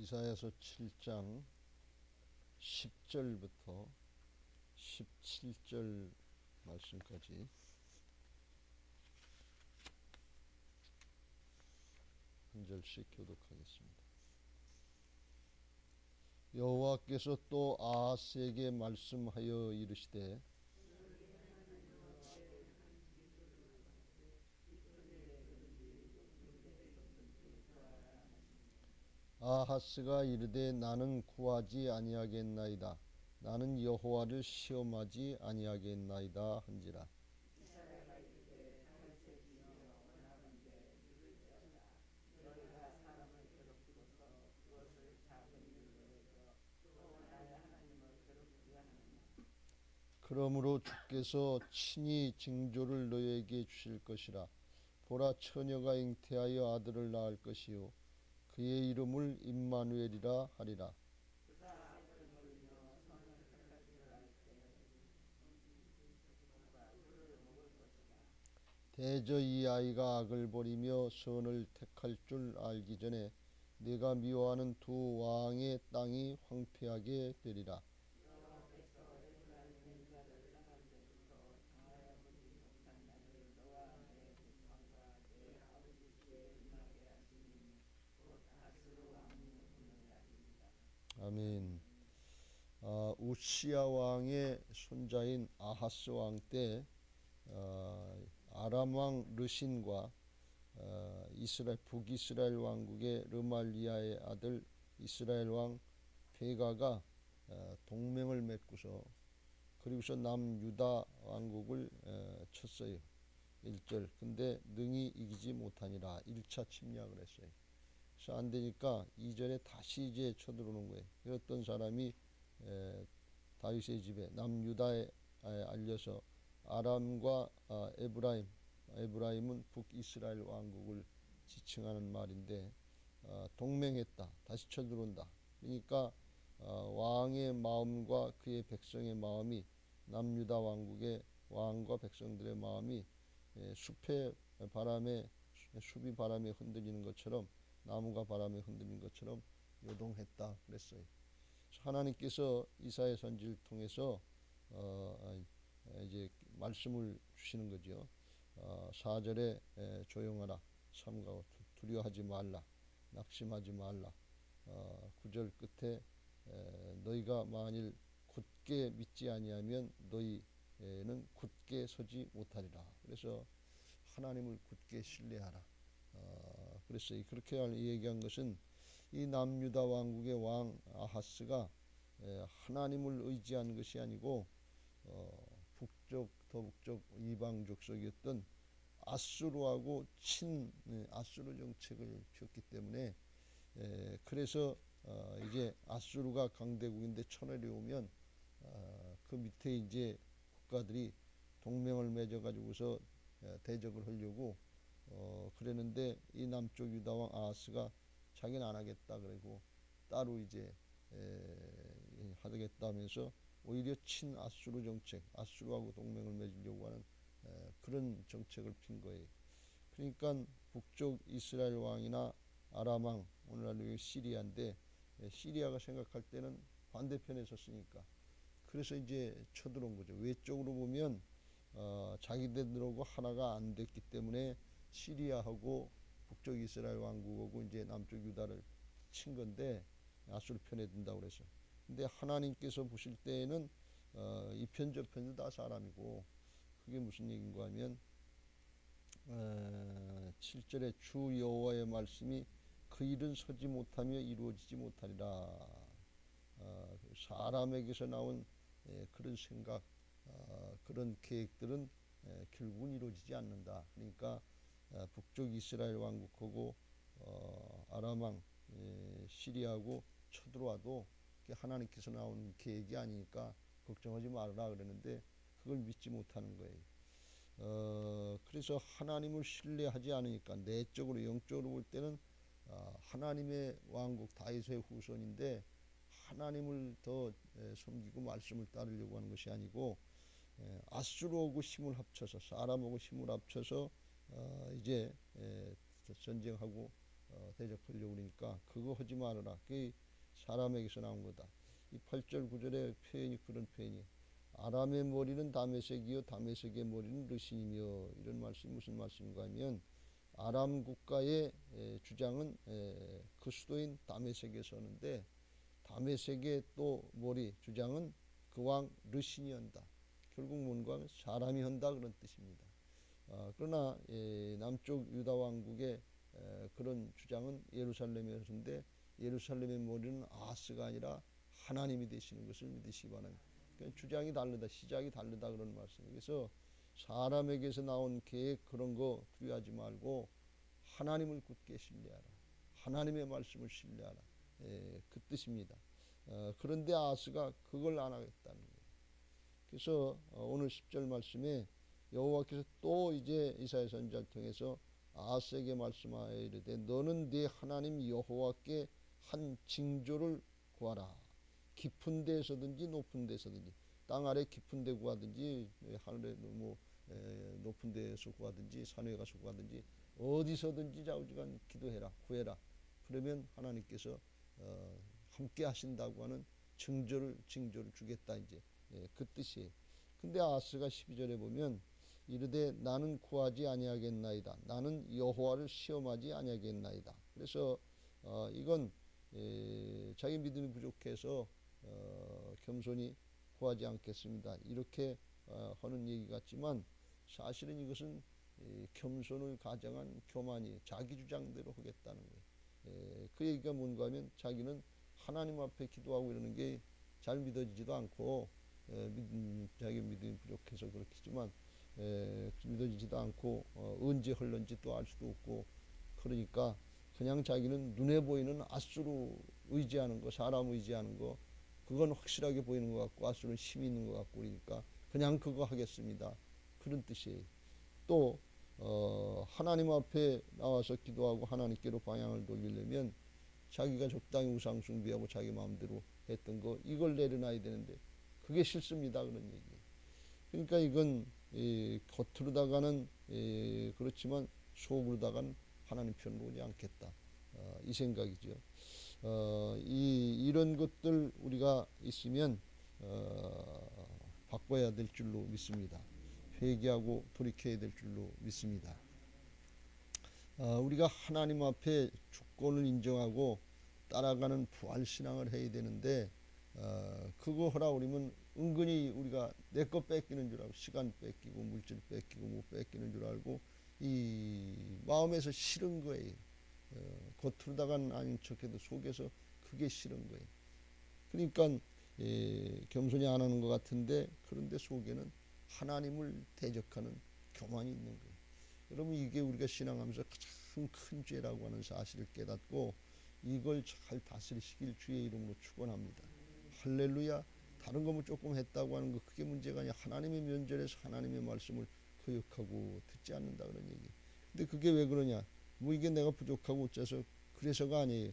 이사야서 7장 10절부터 17절 말씀까지 한 절씩 교독하겠습니다. 여호와께서 또 아하스에게 말씀하여 이르시되 아하스가 이르되 나는 구하지 아니하겠나이다. 나는 여호와를 시험하지 아니하겠나이다 한지라. 그러므로 주께서 친히 징조를 너에게 주실 것이라. 보라, 처녀가 잉태하여 아들을 낳을 것이요 그의 이름을 임마누엘이라 하리라. 대저 이 아이가 악을 버리며 선을 택할 줄 알기 전에 내가 미워하는 두 왕의 땅이 황폐하게 되리라. 아멘. 우시야 왕의 손자인 아하스 왕 때 아람 왕 르신과 이스라엘 북이스라엘 왕국의 르말리아의 아들 이스라엘 왕 베가가 동맹을 맺고서 그리고서 남유다 왕국을 쳤어요. 1절. 근데 능히 이기지 못하니라. 1차 침략을 했어요. 그래서 안 되니까 2절에 다시 이제 쳐들어오는 거예요. 어떤 사람이 다윗의 집에 남유다에 알려서 아람과 에브라임은 북이스라엘 왕국을 지칭하는 말인데 동맹했다. 다시 쳐들어온다. 그러니까 왕의 마음과 그의 백성의 마음이 남유다 왕국의 왕과 백성들의 마음이 숲이 바람에 흔들리는 것처럼 나무가 바람에 흔들리는 것처럼 요동했다 그랬어요. 하나님께서 이사야 선지를 통해서 이제 말씀을 주시는 거죠. 4절에 조용하라, 삼가고 두려워하지 말라, 낙심하지 말라. 9절 끝에 너희가 만일 굳게 믿지 아니하면 너희는 굳게 서지 못하리라. 그래서 하나님을 굳게 신뢰하라. 그래서 그렇게 얘기한 것은 이 남유다 왕국의 왕 아하스가 하나님을 의지한 것이 아니고 북쪽 이방 족속이었던 아수르하고 아수르 정책을 폈기 때문에 그래서 이제 아수르가 강대국인데 쳐내려오면 그 밑에 이제 국가들이 동맹을 맺어 가지고서 대적을 하려고 그랬는데 이 남쪽 유다 왕 아하스가 자기는 안 하겠다 그러고 따로 이제 하겠다면서 오히려 친아수르 정책, 아수르하고 동맹을 맺으려고 하는 그런 정책을 핀 거예요. 그러니까 북쪽 이스라엘 왕이나 아람 왕, 오늘날로 시리아인데 시리아가 생각할 때는 반대편에 섰으니까 그래서 이제 쳐들어온 거죠. 외적으로 보면 자기들하고 하나가 안 됐기 때문에 시리아하고 북쪽 이스라엘 왕국하고 이제 남쪽 유다를 친 건데 아수르 편에 든다고 그래서. 근데 하나님께서 보실 때에는 이 편 저 편도 다 사람이고 그게 무슨 얘기인가 하면 7절에 주 여호와의 말씀이 그 일은 서지 못하며 이루어지지 못하리라. 사람에게서 나온 그런 생각, 그런 계획들은 결국은 이루어지지 않는다. 그러니까 북쪽 이스라엘 왕국하고 아람 왕 시리아하고 쳐들어와도 하나님께서 나온 계획이 아니니까 걱정하지 말아라 그러는데 그걸 믿지 못하는 거예요. 그래서 하나님을 신뢰하지 않으니까 내적으로 영적으로 볼 때는 하나님의 왕국 다윗의 후손인데 하나님을 더 섬기고 말씀을 따르려고 하는 것이 아니고 아수르하고 힘을 합쳐서 사람하고 힘을 합쳐서 이제 전쟁하고 대적하려고 그러니까 그거 하지 말아라. 그게 사람에게서 나온 거다. 이 8절 9절의 표현이 그런 표현이 아람의 머리는 다메섹이요 다메섹의 머리는 르신이며 이런 말씀이 무슨 말씀인가 하면 아람 국가의 주장은 그 수도인 다메섹에 서는데 다메섹의 또 머리 주장은 그 왕 르신이 한다. 결국 뭔가 하면 사람이 한다 그런 뜻입니다. 그러나 남쪽 유다 왕국의 그런 주장은 예루살렘에 서는데 예루살렘의 머리는 아하스가 아니라 하나님이 되시는 것을 믿으시기 바랍니다. 그러니까 주장이 다르다, 시작이 다르다 그런 말씀이에요. 그래서 사람에게서 나온 계획 그런 거 두려워하지 말고 하나님을 굳게 신뢰하라. 하나님의 말씀을 신뢰하라. 그 뜻입니다. 그런데 아하스가 그걸 안 하겠다는 거예요. 그래서 오늘 10절 말씀에 여호와께서 또 이제 이사야 선지자를 통해서 아하스에게 말씀하여 이르되 너는 네 하나님 여호와께 한 징조를 구하라. 깊은 데서든지 높은 데서든지 땅 아래 깊은 데 구하든지 하늘에 뭐 높은 데서 구하든지 산에 가서 구하든지 어디서든지 좌우지간 기도해라 구해라. 그러면 하나님께서 함께 하신다고 하는 징조를 주겠다 이제 그 뜻이에요. 근데 아하스가 12절에 보면 이르되 나는 구하지 아니하겠나이다. 나는 여호와를 시험하지 아니하겠나이다. 그래서 이건 자기 믿음이 부족해서 겸손히 구하지 않겠습니다. 이렇게 하는 얘기 같지만 사실은 이것은 겸손을 가정한 교만이 자기 주장대로 하겠다는 거예요. 그 얘기가 뭔가 하면 자기는 하나님 앞에 기도하고 이러는 게 잘 믿어지지도 않고 자기 믿음이 부족해서 그렇겠지만 믿어지지도 않고 언제 흘런지 또 알 수도 없고 그러니까 그냥 자기는 눈에 보이는 앗수로 의지하는 거 사람 의지하는 거 그건 확실하게 보이는 것 같고 앗수는 힘이 있는 것 같고 그러니까 그냥 그거 하겠습니다. 그런 뜻이에요. 또 하나님 앞에 나와서 기도하고 하나님께로 방향을 돌리려면 자기가 적당히 우상 숭배하고 자기 마음대로 했던 거 이걸 내려놔야 되는데 그게 싫습니다. 그런 얘기예요. 그러니까 이건 겉으로다가는 그렇지만 속으로다가는 하나님 편으로 오지 않겠다. 이 생각이죠. 이런 것들 우리가 있으면 바꿔야 될 줄로 믿습니다. 회개하고 돌이켜야 될 줄로 믿습니다. 우리가 하나님 앞에 주권을 인정하고 따라가는 부활신앙을 해야 되는데 그거 하라 그러면 은근히 우리가 내 거 뺏기는 줄 알고 시간 뺏기고 물질 뺏기고 뭐 뺏기는 줄 알고 이 마음에서 싫은 거예요. 겉으로다가는 아닌 척해도 속에서 그게 싫은 거예요. 그러니까 겸손히 안 하는 것 같은데 그런데 속에는 하나님을 대적하는 교만이 있는 거예요. 여러분 이게 우리가 신앙하면서 가장 큰 죄라고 하는 사실을 깨닫고 이걸 잘 다스리시길 주의 이름으로 축원합니다. 할렐루야. 다른 거 뭐 조금 했다고 하는 거 그게 문제가 아니야. 하나님의 면전에서 하나님의 말씀을 거역하고 듣지 않는다 그런 얘기. 근데 그게 왜 그러냐? 뭐 이게 내가 부족하고 어째서 그래서가 아니에요.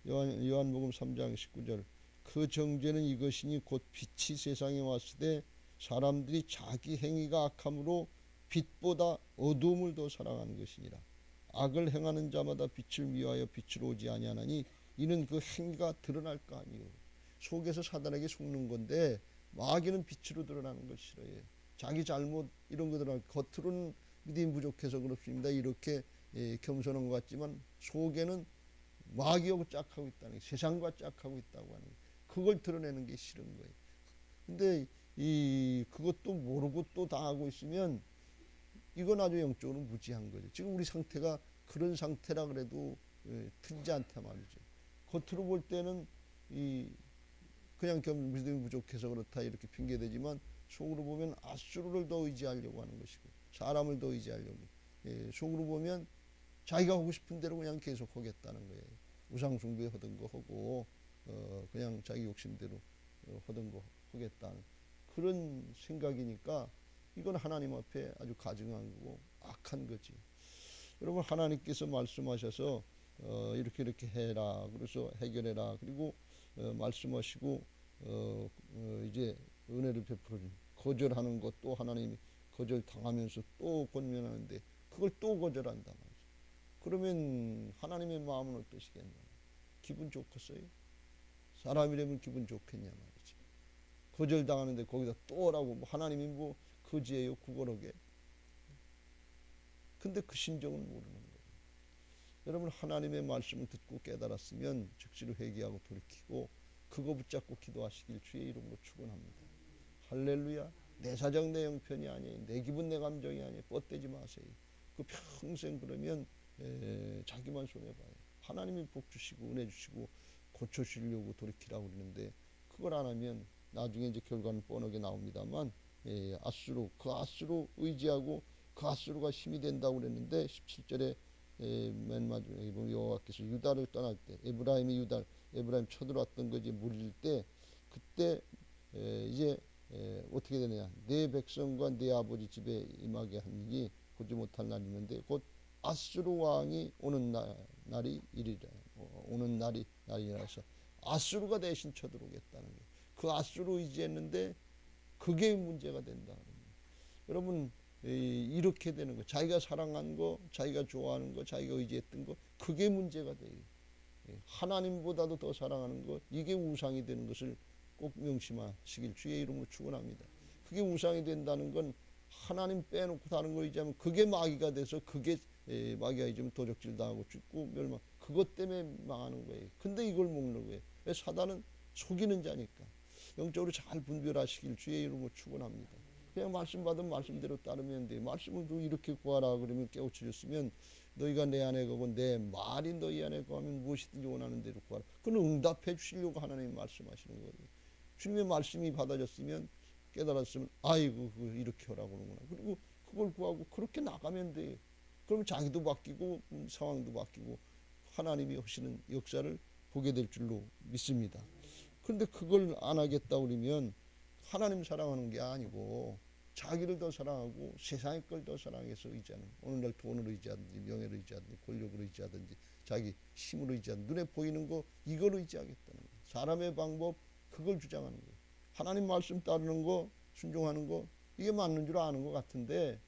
요한복음 3장 19절 그 정죄는 이것이니 곧 빛이 세상에 왔을 때 사람들이 자기 행위가 악함으로 빛보다 어두움을 더 사랑하는 것이니라. 악을 행하는 자마다 빛을 미워하여 빛으로 오지 아니하나니 이는 그 행위가 드러날 거 아니요. 속에서 사단에게 속는 건데 마귀는 빛으로 드러나는 걸 싫어해요. 자기 잘못 이런 거 드러나 겉으로는 믿음이 부족해서 그렇습니다. 이렇게 겸손한 것 같지만 속에는 마귀하고 짝하고 있다는 게 세상과 짝하고 있다고 하는 게 그걸 드러내는 게 싫은 거예요. 근데 그것도 모르고 또 당하고 있으면 이건 아주 영적으로 무지한 거죠. 지금 우리 상태가 그런 상태라 그래도 틀리지 않다 말이죠. 겉으로 볼 때는 그냥 믿음이 부족해서 그렇다 이렇게 핑계대지만 속으로 보면 앗수르를 더 의지하려고 하는 것이고 사람을 더 의지하려고 속으로 보면 자기가 하고 싶은 대로 그냥 계속 하겠다는 거예요. 우상 숭배 하던 거 하고 그냥 자기 욕심대로 하던 거 하겠다는 그런 생각이니까 이건 하나님 앞에 아주 가증한 거고 악한 거지. 여러분 하나님께서 말씀하셔서 이렇게 해라. 그래서 해결해라. 그리고 말씀하시고 이제 은혜를 베풀어 준 거절하는 것 또 하나님이 거절 당하면서 또 권면하는데 그걸 또 거절한다 말이죠. 그러면 하나님의 마음은 어떠시겠냐? 기분 좋겠어요? 사람이라면 기분 좋겠냐 말이지. 거절당하는데 거기다 또 오라고, 뭐 하나님이 뭐 거지예요 구걸하게. 근데 그 심정을 모르는 거예요. 여러분, 하나님의 말씀을 듣고 깨달았으면 즉시로 회개하고 돌이키고 그거 붙잡고 기도하시길 주의 이름으로 축원합니다. 할렐루야. 내 사정 내 형편이 아니에요. 내 기분 내 감정이 아니에요. 뻗대지 마세요. 그 평생 그러면 자기만 손해봐요. 하나님이 복 주시고 은혜 주시고 고쳐주려고 돌이키라고 그러는데 그걸 안 하면 나중에 이제 결과는 뻔하게 나옵니다만, 아수르, 그 아수르 의지하고 그 아수르가 힘이 된다고 그랬는데 17절에 맨 마지막에 보면 여호와께서 유다를 떠날 때 에브라임이 에브라임 쳐들어왔던 거지 물릴 때 그때 이제 어떻게 되느냐, 내 백성과 내 아버지 집에 임하게 한 일이 보지 못할 날이 있는데 곧 아수르 왕이 오는 날이 이리라. 오는 날이라서 아수르가 대신 쳐들어오겠다는 거예요. 그 아수르 의지했는데 그게 문제가 된다. 여러분, 이렇게 되는 거예요. 자기가 사랑한 거, 자기가 좋아하는 거, 자기가 의지했던 거, 그게 문제가 돼요. 하나님보다도 더 사랑하는 거, 이게 우상이 되는 것을 꼭 명심하시길 주의 이름으로 축원합니다. 그게 우상이 된다는 건 하나님 빼놓고 다른 거 의지하면 그게 마귀가 돼서 그게 마귀가 이제 도적질 당하고 죽고 멸망, 그것 때문에 망하는 거예요. 근데 이걸 먹는 거예요. 왜? 사단은 속이는 자니까. 영적으로 잘 분별하시길 주의 이름으로 축원합니다. 그냥 말씀 받은 말씀대로 따르면 돼. 말씀을 이렇게 구하라 그러면 깨우쳐졌으면 너희가 내 안에 거고 내 말이 너희 안에 거하면 무엇이든지 원하는 대로 구하라. 그건 응답해 주시려고 하나님이 말씀하시는 거예요. 주님의 말씀이 받아졌으면 깨달았으면 아이고 이렇게 하라고 그러구나. 그리고 그걸 구하고 그렇게 나가면 돼. 그러면 자기도 바뀌고 상황도 바뀌고 하나님이 하시는 역사를 보게 될 줄로 믿습니다. 그런데 그걸 안 하겠다 그러면 하나님 사랑하는 게 아니고 자기를 더 사랑하고 세상의 걸 더 사랑해서 의지하는, 오늘날 돈을 의지하든지 명예를 의지하든지 권력을 의지하든지 자기 힘을 의지하든지 눈에 보이는 거 이걸 의지하겠다는 거예요. 사람의 방법 그걸 주장하는 거예요. 하나님 말씀 따르는 거 순종하는 거 이게 맞는 줄 아는 것 같은데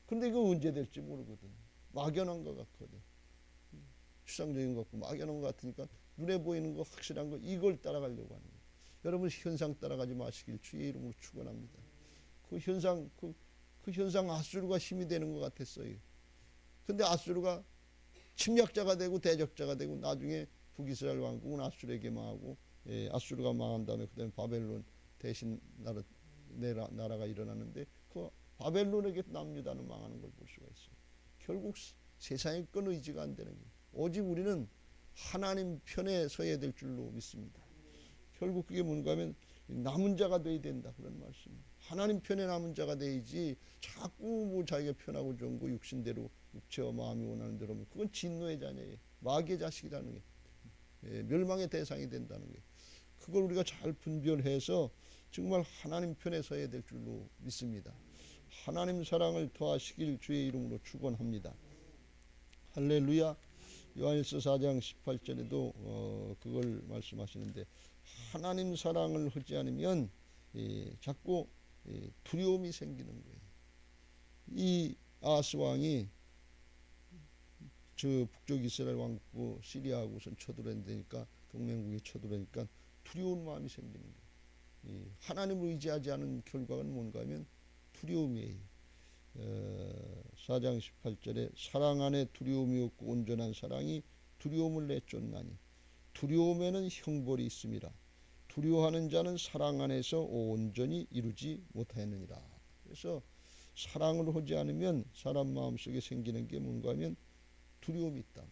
근데 이거 언제 될지 모르거든. 막연한 것 같거든. 추상적인 것 같고 막연한 것 같으니까 눈에 보이는 거 확실한 거 이걸 따라가려고 하는 거예요. 여러분, 현상 따라가지 마시길 주의 이름으로 축원합니다. 그 현상 아수르가 힘이 되는 것 같았어요. 근데 아수르가 침략자가 되고 대적자가 되고 나중에 북이스라엘 왕국은 아수르에게 망하고 아수르가 망한 다음에 그다음에 바벨론 대신 나라가 일어나는데 그 바벨론에게 남유다는 망하는 걸 볼 수가 있어요. 결국 세상의 건 의지가 안 되는 거예요. 오직 우리는 하나님 편에 서야 될 줄로 믿습니다. 결국 그게 뭔가 하면 남은 자가 돼야 된다 그런 말씀이에요. 하나님 편에 남은 자가 돼야지 자꾸 뭐 자기가 편하고 좋은 거 육신대로 육체와 마음이 원하는 대로 하면 그건 진노의 자녀예요. 마귀의 자식이라는 게 멸망의 대상이 된다는 게, 그걸 우리가 잘 분별해서 정말 하나님 편에 서야 될 줄로 믿습니다. 하나님 사랑을 더하시길 주의 이름으로 축원합니다. 할렐루야. 요한일서 4장 18절에도 그걸 말씀하시는데 하나님 사랑을 하지 않으면 자꾸 두려움이 생기는 거예요. 이 아하스 왕이 저 북쪽 이스라엘 왕국 시리아하고 우선 쳐들어내니까 동맹국에 쳐들어니까 두려운 마음이 생기는 거예요. 하나님을 의지하지 않은 결과는 뭔가 하면 두려움이에요. 4장 18절에 사랑 안에 두려움이 없고 온전한 사랑이 두려움을 내쫓나니 두려움에는 형벌이 있음이라. 두려워하는 자는 사랑 안에서 온전히 이루지 못하느니라. 그래서 사랑을 하지 않으면 사람 마음속에 생기는 게 뭔가 하면 두려움이 있다.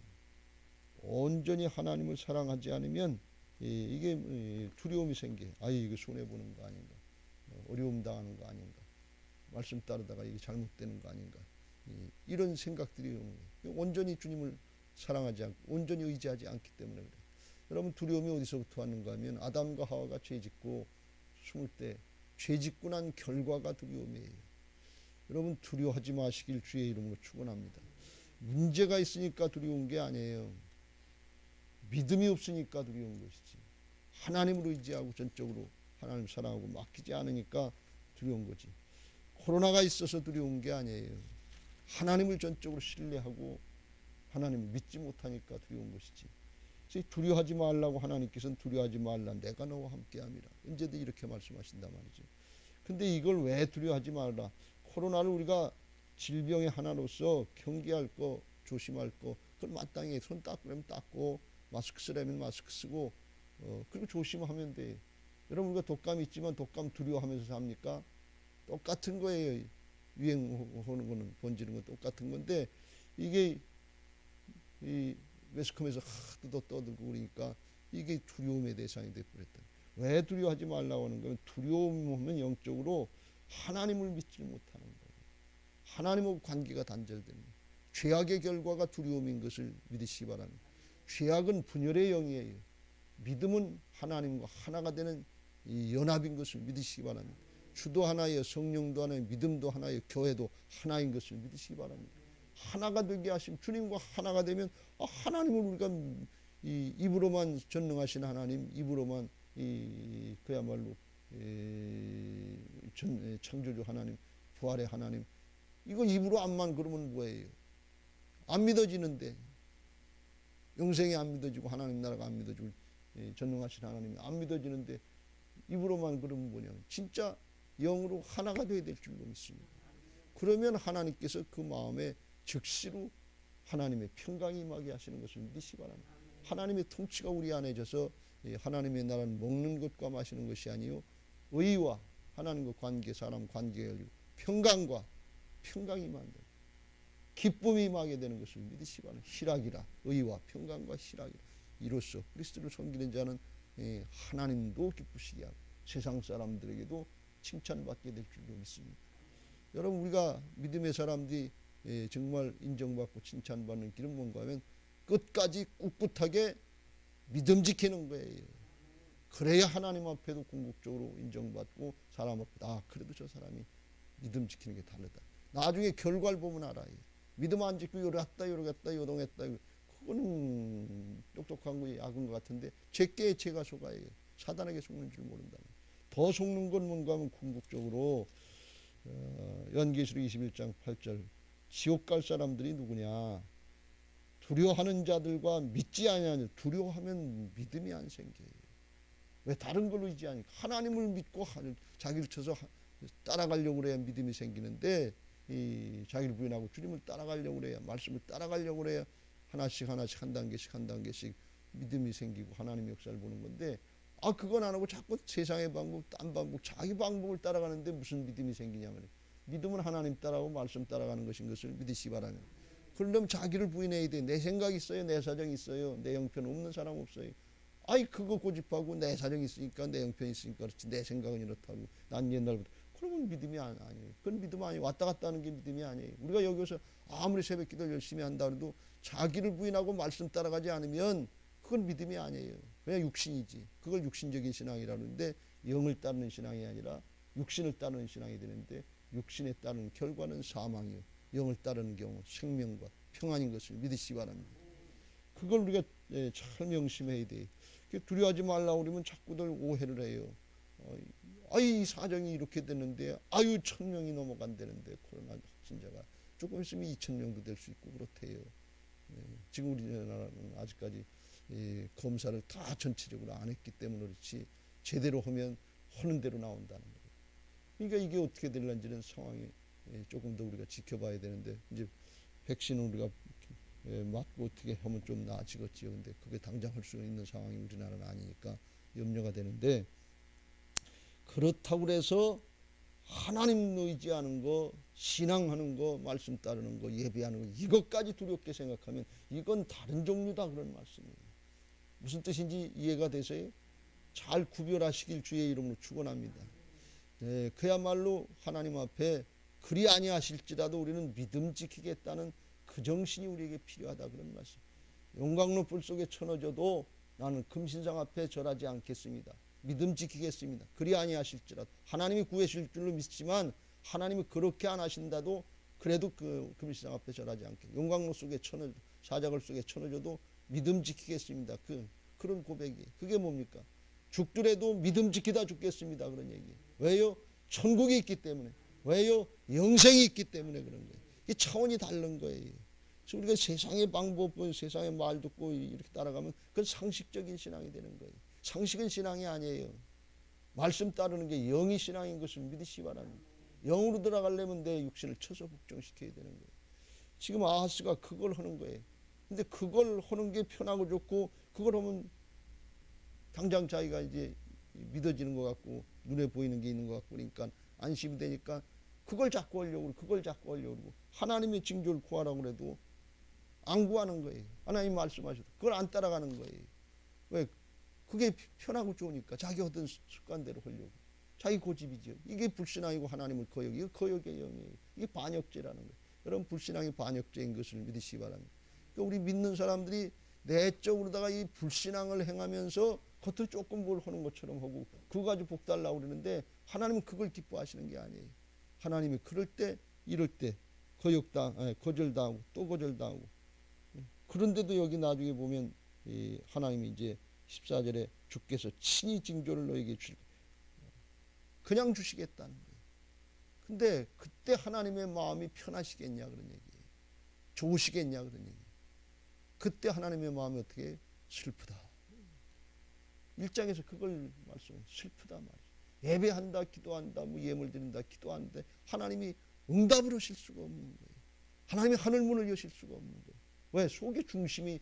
온전히 하나님을 사랑하지 않으면 이게 두려움이 생겨요. 이거 손해보는 거 아닌가, 어려움 당하는 거 아닌가, 말씀 따르다가 이게 잘못되는 거 아닌가, 이런 생각들이 오는 거예요. 온전히 주님을 사랑하지 않고 온전히 의지하지 않기 때문에 그래요. 여러분, 두려움이 어디서부터 왔는가 하면 아담과 하와가 죄짓고 숨을 때 죄짓고 난 결과가 두려움이에요. 여러분, 두려워하지 마시길 주의 이름으로 축원합니다. 문제가 있으니까 두려운 게 아니에요. 믿음이 없으니까 두려운 것이지. 하나님을 의지하고 전적으로 하나님 사랑하고 맡기지 않으니까 두려운 거지. 코로나가 있어서 두려운 게 아니에요. 하나님을 전적으로 신뢰하고 하나님을 믿지 못하니까 두려운 것이지. 그래서 두려워하지 말라고 하나님께서는 두려워하지 말라, 내가 너와 함께함이라. 언제든 이렇게 말씀하신단 말이죠. 근데 이걸 왜 두려워하지 말라? 코로나를 우리가 질병의 하나로서 경계할 거, 조심할 거, 그걸 마땅히 손 닦으려면 닦고, 마스크 쓰려면 마스크 쓰고, 그리고 조심하면 돼. 여러분, 우리가 독감 있지만 독감 두려워하면서 삽니까? 똑같은 거예요. 유행하는 거는, 번지는 건 똑같은 건데, 이게 이 매스컴에서 하도 떠들고 그러니까 이게 두려움의 대상이 되어버렸다. 왜 두려워하지 말라고 하는 거는, 두려움하면 영적으로 하나님을 믿지 못하는 거예요. 하나님하고 관계가 단절되는 거예요. 죄악의 결과가 두려움인 것을 믿으시기 바랍니다. 죄악은 분열의 영이에요. 믿음은 하나님과 하나가 되는 이 연합인 것을 믿으시기 바랍니다. 주도 하나예요. 성령도 하나예요. 믿음도 하나예요. 교회도 하나인 것을 믿으시기 바랍니다. 하나가 되게 하심, 주님과 하나가 되면 하나님을 우리가 이 입으로만 전능하신 하나님, 입으로만 그야말로 창조주 하나님, 부활의 하나님, 이거 입으로 안만 그러면 뭐예요? 안 믿어지는데, 영생이 안 믿어지고 하나님 나라가 안 믿어지고 전능하신 하나님이 안 믿어지는데 입으로만 그러면 뭐냐면 진짜 영으로 하나가 되어야 될 줄로 믿습니다. 그러면 하나님께서 그 마음에 즉시로 하나님의 평강이 임하게 하시는 것을 믿으시기 바랍니다. 하나님의 통치가 우리 안에 져서 하나님의 나라는 먹는 것과 마시는 것이 아니요 의와 하나님과 관계, 사람 관계가 열리고 평강과 평강이 임한다. 기쁨이 임하게 되는 것을 믿으시기 바랍니다. 희락이라, 의와 평강과 희락이라. 이로써 그리스도를 섬기는 자는 하나님도 기쁘시게 하고 세상 사람들에게도 칭찬받게 될 줄로 믿습니다. 여러분, 우리가 믿음의 사람들이 정말 인정받고 칭찬받는 길은 뭔가 하면 끝까지 꿋꿋하게 믿음 지키는 거예요. 그래야 하나님 앞에도 궁극적으로 인정받고 사람 앞에 그래도 저 사람이 믿음 지키는 게 다르다. 나중에 결과를 보면 알아요. 믿음 안 지키고 요랬다 요동했다, 그거는 똑똑한 거 약은 것 같은데 제게 제가 속아요. 사단에게 속는 줄 모른다. 더 속는 건 뭔가 하면 궁극적으로 요한계시록 21장 8절, 지옥 갈 사람들이 누구냐? 두려워하는 자들과 믿지 아니하는. 두려워하면 믿음이 안 생겨요. 왜? 다른 걸로 의지하니까. 하나님을 믿고 자기를 쳐서 따라가려고 그래야 믿음이 생기는데, 자기를 부인하고 주님을 따라가려고 그래야, 말씀을 따라가려고 그래야 하나씩 한 단계씩 믿음이 생기고 하나님의 역사를 보는 건데, 그건 안 하고 자꾸 세상의 방법, 딴 방법, 자기 방법을 따라가는데 무슨 믿음이 생기냐면, 믿음은 하나님 따라가고 말씀 따라가는 것인 것을 믿으시기 바랍니다. 그러려면 자기를 부인해야 돼. 내 생각 있어요, 내 사정 있어요, 내 형편 없는 사람 없어요. 그거 고집하고 내 사정 있으니까, 내 형편 있으니까 그렇지, 내 생각은 이렇다고, 난 옛날부터. 그러면 믿음이 아니에요. 그건 믿음 아니에요. 왔다 갔다 하는 게 믿음이 아니에요. 우리가 여기서 아무리 새벽 기도를 열심히 한다 해도 자기를 부인하고 말씀 따라가지 않으면 그건 믿음이 아니에요. 그냥 육신이지. 그걸 육신적인 신앙이라는데, 영을 따르는 신앙이 아니라 육신을 따르는 신앙이 되는데, 육신에 따르는 결과는 사망이요, 영을 따르는 경우 생명과 평안인 것을 믿으시기 바랍니다. 그걸 우리가 잘 명심해야 돼. 두려워하지 말라고 그러면 자꾸들 오해를 해요. 이 사정이 이렇게 됐는데 1000명이 넘어간다는데, 코로나 확진자가 조금 있으면 2000명도 될 수 있고 그렇대요. 지금 우리나라는 아직까지 검사를 다 전체적으로 안 했기 때문에 그렇지, 제대로 하면 하는 대로 나온다는 거예요. 그러니까 이게 어떻게 될런지는 상황이 조금 더 우리가 지켜봐야 되는데, 이제 백신을 우리가 맞고 어떻게 하면 좀 나아지겠지요. 근데 그게 당장 할 수 있는 상황이 우리나라는 아니니까 염려가 되는데, 그렇다고 해서 하나님 의지하는 거, 신앙하는 거, 말씀 따르는 거, 예배하는 거, 이것까지 두렵게 생각하면 이건 다른 종류다, 그런 말씀이에요. 무슨 뜻인지 이해가 되세요? 잘 구별하시길 주의 이름으로 축원합니다. 그야말로 하나님 앞에 그리 아니하실지라도 우리는 믿음 지키겠다는 그 정신이 우리에게 필요하다, 그런 말씀. 용광로 불 속에 쳐넣어져도 나는 금신상 앞에 절하지 않겠습니다. 믿음 지키겠습니다. 그리 아니하실지라도. 하나님이 구하실 줄로 믿지만 하나님이 그렇게 안 하신다도 그래도 그 금신상 앞에 절하지 않게, 용광로 속에 사자굴 속에 쳐넣어져도 믿음 지키겠습니다. 그런 고백이. 그게 뭡니까? 죽더라도 믿음 지키다 죽겠습니다, 그런 얘기. 왜요? 천국이 있기 때문에. 왜요? 영생이 있기 때문에 그런 거예요. 이 차원이 다른 거예요. 그래서 우리가 세상의 방법, 세상의 말 듣고 이렇게 따라가면 그건 상식적인 신앙이 되는 거예요. 상식은 신앙이 아니에요. 말씀 따르는 게 영이 신앙인 것을 믿으시기 바랍니다. 영으로 들어가려면 내 육신을 쳐서 복종시켜야 되는 거예요. 지금 아하스가 그걸 하는 거예요. 근데 그걸 하는 게 편하고 좋고, 그걸 하면 당장 자기가 이제 믿어지는 것 같고 눈에 보이는 게 있는 것 같고 그러니까 안심이 되니까 그걸 자꾸 하려고 그러고 하나님의 징조를 구하라고 그래도 안 구하는 거예요. 하나님 말씀하셔도 그걸 안 따라가는 거예요. 왜? 그게 편하고 좋으니까 자기 하던 습관대로 하려고. 자기 고집이죠. 이게 불신앙이고 하나님을 거역이, 이거 거역의 영이에요. 이게 반역죄라는 거예요. 여러분, 불신앙이 반역죄인 것을 믿으시기 바랍니다. 그러니까 우리 믿는 사람들이 내적으로다가 이 불신앙을 행하면서 겉으로 조금 뭘 하는 것처럼 하고 그거 가지고 복 달라고 그러는데, 하나님은 그걸 기뻐하시는 게 아니에요. 하나님이 그럴 때 이럴 때 거절당하고 또 거절당하고. 그런데도 여기 나중에 보면 하나님이 이제 14절에 주께서 친히 징조를 너에게 그냥 주시겠다는 거예요. 근데 그때 하나님의 마음이 편하시겠냐 그런 얘기예요. 좋으시겠냐 그런 얘기예요. 그때 하나님의 마음이 어떻게? 슬프다. 1장에서 그걸 말씀해. 슬프다 말이에요. 예배한다, 기도한다, 뭐 예물 드린다, 기도하는데 하나님이 응답을 하실 수가 없는 거예요. 하나님이 하늘문을 여실 수가 없는 거예요. 왜? 속의 중심이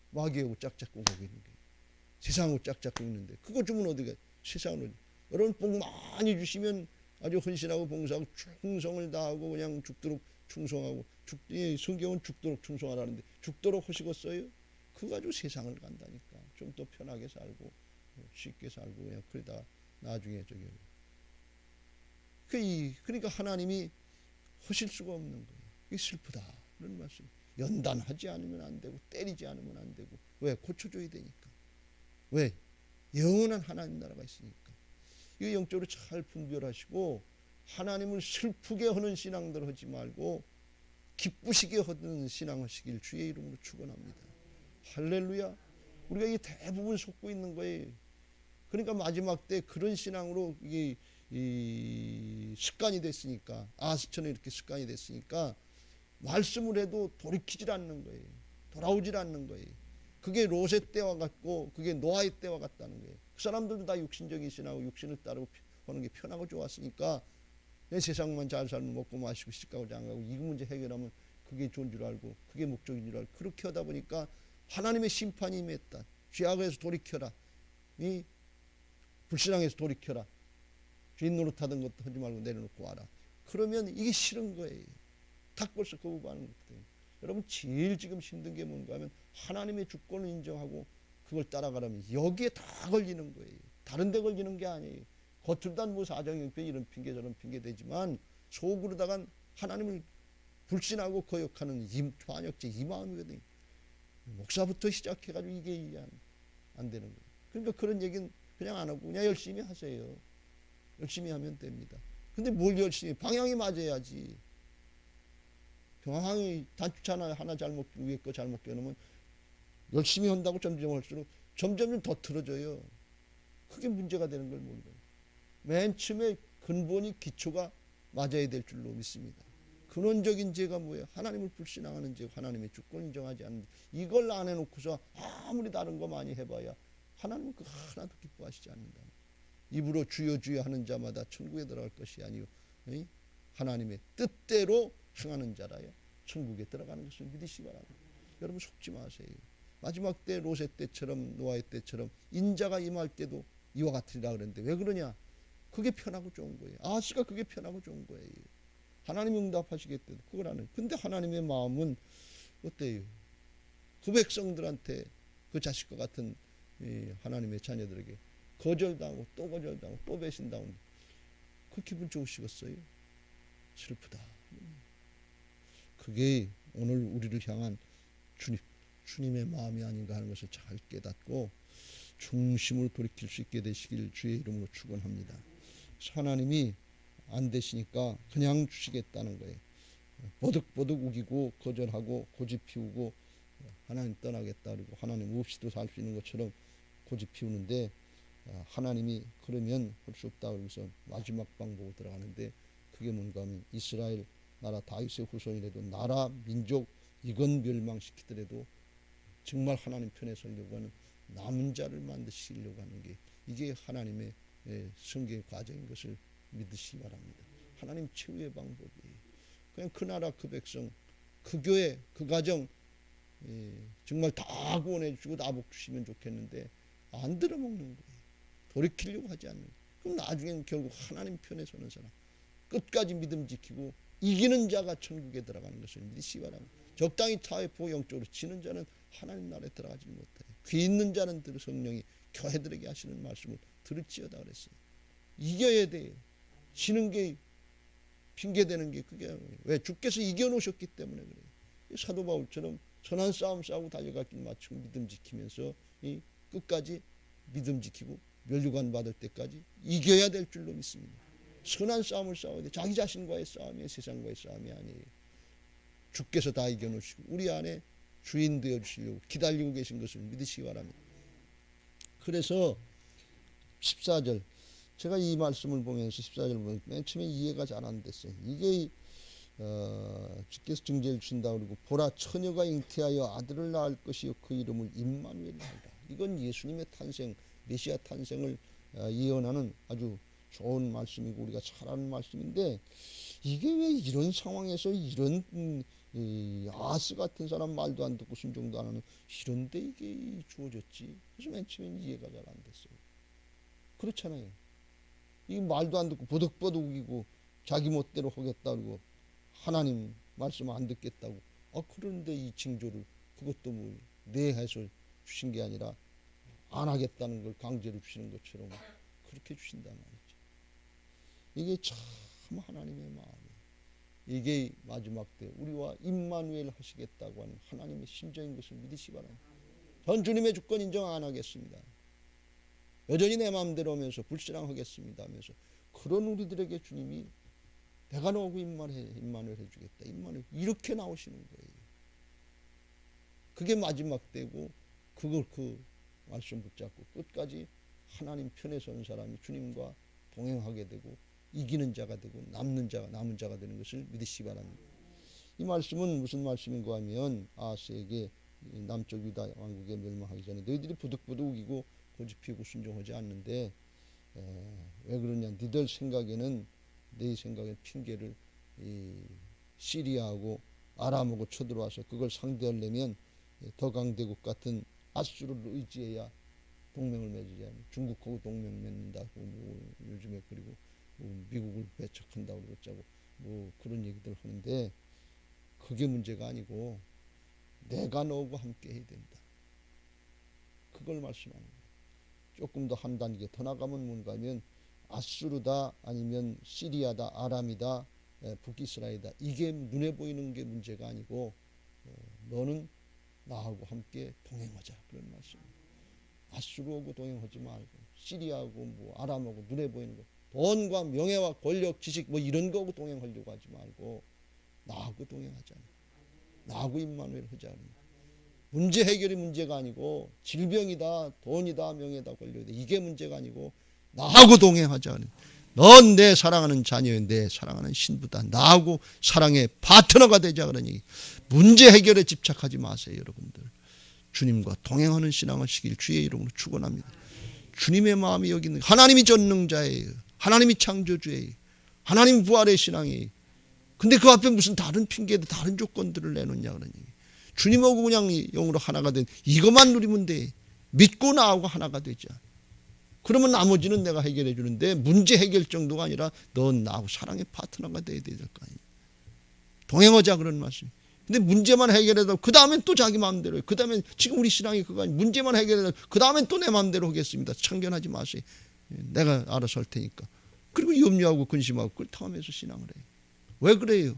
마귀하고 짝짝꿍 하고 있는 거예요. 세상하고 짝짝꿍 있는데 그거 주면 어디가? 세상으로. 여러분 복 많이 주시면 아주 헌신하고 봉사하고 충성을 다하고 그냥 죽도록 충성하고, 성경은 죽도록 충성하라는데 죽도록 하시겠어요? 그거 가지고 세상을 간다니까. 좀 더 편하게 살고 쉽게 살고 그냥 그러다 나중에 저기. 그러니까 하나님이 하실 수가 없는 거예요. 이게 슬프다 그런 말씀. 연단하지 않으면 안 되고 때리지 않으면 안 되고. 왜? 고쳐줘야 되니까. 왜? 영원한 하나님 나라가 있으니까. 이 영적으로 잘 분별하시고 하나님을 슬프게 하는 신앙들 하지 말고 기쁘시게 하는 신앙 하시길 주의 이름으로 축원합니다. 할렐루야. 우리가 이 대부분 속고 있는 거예요. 그러니까 마지막 때 그런 신앙으로 이게 습관이 됐으니까, 아스처럼 이렇게 습관이 됐으니까 말씀을 해도 돌이키질 않는 거예요. 돌아오질 않는 거예요. 그게 롯의 때와 같고 그게 노아의 때와 같다는 거예요. 그 사람들도 다 육신적인 신하고 육신을 따르고 하는 게 편하고 좋았으니까 세상만 잘 살면 먹고 마시고 시집가고 장가고 이 문제 해결하면 그게 좋은 줄 알고 그게 목적인 줄 알고 그렇게 하다 보니까 하나님의 심판이 임했다. 죄악에서 돌이켜라. 이 불신앙에서 돌이켜라. 주인 노릇하던 것도 하지 말고 내려놓고 와라. 그러면 이게 싫은 거예요. 탁벌써 거부하는 거거든요. 여러분 제일 지금 힘든 게 뭔가 하면 하나님의 주권을 인정하고 그걸 따라가려면 여기에 다 걸리는 거예요. 다른 데 걸리는 게 아니에요. 겉으로는 뭐 사정형편 이런 핑계 저런 핑계 되지만 속으로다간 하나님을 불신하고 거역하는 반역죄 이 마음이거든요. 목사부터 시작해가지고 이게 안 되는 거예요. 그러니까 그런 얘기는 그냥 안 하고 그냥 열심히 하세요. 열심히 하면 됩니다. 근데 뭘 열심히, 방향이 맞아야지. 방향이 단추차 하나 잘못 위에 거 잘못 껴놓으면 열심히 한다고 점점 할수록 점점 더 틀어져요. 그게 문제가 되는 걸 모르고 맨 처음에 근본이 기초가 맞아야 될 줄로 믿습니다. 근원적인 죄가 뭐예요? 하나님을 불신앙하는 죄, 하나님의 주권 인정하지 않는 죄. 이걸 안 해놓고서 아무리 다른 거 많이 해봐야 하나님은 그거 하나도 기뻐하시지 않는다. 입으로 주여 주여 하는 자마다 천국에 들어갈 것이 아니요 하나님의 뜻대로 행하는 자라야 천국에 들어가는 것을 믿으시기 바랍니다. 여러분 속지 마세요. 마지막 때 롯의 때처럼 노아의 때처럼 인자가 임할 때도 이와 같으리라 그랬는데 왜 그러냐? 그게 편하고 좋은 거예요. 아하스가 그게 편하고 좋은 거예요. 하나님이 응답하시겠대도 그걸 안 해요. 근데 하나님의 마음은 어때요? 그 백성들한테 그 자식과 같은 하나님의 자녀들에게 거절당하고 또 거절당하고 또 배신당하고 그 기분 좋으시겠어요? 슬프다. 그게 오늘 우리를 향한 주님의 마음이 아닌가 하는 것을 잘 깨닫고 중심으로 돌이킬 수 있게 되시길 주의 이름으로 축원합니다. 하나님이 안 되시니까 그냥 주시겠다는 거예요. 버득버득 우기고 거절하고 고집 피우고 하나님 떠나겠다 그리고 하나님 없이도 살 수 있는 것처럼 고집 피우는데 하나님이 그러면 할 수 없다 그러면서 마지막 방법으로 들어가는데 그게 뭔가 하면 이스라엘 나라 다윗의 후손이라도 나라 민족 이건 멸망시키더라도 정말 하나님 편에 서려고 하는 남은 자를 만드시려고 하는 게 이게 하나님의 성경의 과정인 것을 믿으시기 바랍니다. 하나님 최후의 방법이에요. 그냥 그 나라 그 백성 그 교회 그 가정 정말 다 구원해 주시고 다 복 주시면 좋겠는데 안 들어먹는 거예요. 돌이키려고 하지 않는 거예요. 그럼 나중에는 결국 하나님 편에 서는 사람 끝까지 믿음 지키고 이기는 자가 천국에 들어가는 것을 믿으시기 바랍니다. 적당히 타협하고 영적으로 지는 자는 하나님 나라에 들어가지 못해요. 귀 있는 자는 들어 성령이 교회들에게 하시는 말씀을 들을지어다 그랬어요. 이겨야 돼요. 지는 게 핑계대는 게 그게 왜 주께서 이겨놓으셨기 때문에 그래요. 사도 바울처럼 선한 싸움 싸우고 달려갈 길 마치고 믿음 지키면서 이 끝까지 믿음 지키고 멸류관 받을 때까지 이겨야 될 줄로 믿습니다. 선한 싸움을 싸워야 돼. 자기 자신과의 싸움이에요. 세상과의 싸움이 아니에요. 주께서 다 이겨놓으시고 우리 안에 주인 되어주시려고 기다리고 계신 것을 믿으시기 바랍니다. 그래서 14절 제가 이 말씀을 보면서 14절 보면 맨 처음에 이해가 잘 안 됐어요. 이게 주께서 증죄를 주신다 그러고 보라 처녀가 잉태하여 아들을 낳을 것이요 그 이름을 임마누엘이라 하리라. 이건 예수님의 탄생 메시아 탄생을 예언하는 아주 좋은 말씀이고 우리가 잘 아는 말씀인데 이게 왜 이런 상황에서 이런 아스 같은 사람 말도 안 듣고 순종도 안 하는 이런데 이게 주어졌지. 그래서 맨 처음에 이해가 잘 안 됐어요. 그렇잖아요. 이 말도 안 듣고 버덕버덕 우기고 자기 멋대로 하겠다 그러고 하나님 말씀 안 듣겠다고. 그런데 이 징조를 그것도 뭐 내해서 주신 게 아니라 안 하겠다는 걸 강제로 주시는 것처럼 그렇게 주신단 말이죠. 이게 참 하나님의 마음이에요. 이게 마지막 때 우리와 임마누엘 하시겠다고 하는 하나님의 심정인 것을 믿으시기 바랍니다. 전 주님의 주권 인정 안 하겠습니다. 여전히 내 마음대로 하면서 불신앙하겠습니다 하면서 그런 우리들에게 주님이 내가 너하고 임마누엘 해주겠다. 임마누엘 이렇게 나오시는 거예요. 그게 마지막 때고 그걸 그 말씀 붙잡고 끝까지 하나님 편에 서는 사람이 주님과 동행하게 되고 이기는 자가 되고 남은 자가 되는 것을 믿으시기 바랍니다. 이 말씀은 무슨 말씀인가 하면 아스에게 남쪽 유다 왕국에 멸망하기 전에 너희들이 부득부득 우기고 고집피우고 순종하지 않는데 왜 그러냐 너희들 생각에는 내 생각에 핑계를 시리아하고 아람하고 쳐들어와서 그걸 상대하려면 더 강대국 같은 아수르를 의지해야 동맹을 맺지 않는 중국하고 동맹 맺는다고 뭐 요즘에 그리고 뭐 미국을 배척한다고 그러자고 뭐 그런 얘기들 하는데 그게 문제가 아니고 내가 너하고 함께 해야 된다. 그걸 말씀하는 거예요. 조금 더 한 단계 더 나가면 뭔가 하면 아수르다 아니면 시리아다 아람이다 북이스라엘이다 이게 눈에 보이는 게 문제가 아니고 너는 나하고 함께 동행하자 그런 말씀입니다. 아수르하고 동행하지 말고 시리아하고 뭐 아람하고 눈에 보이는 거 돈과 명예와 권력 지식 뭐 이런 거하고 동행하려고 하지 말고 나하고 동행하자. 나하고 임마누엘 하자. 문제 해결이 문제가 아니고 질병이다 돈이다 명예다 권력이다 이게 문제가 아니고 나하고 동행하자. 넌 내 사랑하는 자녀인 내 사랑하는 신부다. 나하고 사랑의 파트너가 되자 그러니 문제 해결에 집착하지 마세요 여러분들. 주님과 동행하는 신앙을 하시길 주의 이름으로 축원합니다. 주님의 마음이 여기 있는 하나님이 전능자예요. 하나님이 창조주예요. 하나님 부활의 신앙이에요. 근데 그 앞에 무슨 다른 핑계들 다른 조건들을 내놓냐 그러니 주님하고 그냥 영으로 하나가 된 이것만 누리면 돼. 믿고 나하고 하나가 되자. 그러면 나머지는 내가 해결해 주는데 문제 해결 정도가 아니라 넌 나하고 사랑의 파트너가 돼야 될 거 아니야. 동행하자 그런 말씀. 근데 문제만 해결해도 그 다음엔 또 자기 마음대로 해요. 그 다음엔 지금 우리 신앙이 그거 아니에요. 문제만 해결해도 그 다음엔 또 내 마음대로 하겠습니다. 참견하지 마세요. 내가 알아서 할 테니까. 그리고 염려하고 근심하고 그걸 탐하면서 신앙을 해요. 왜 그래요?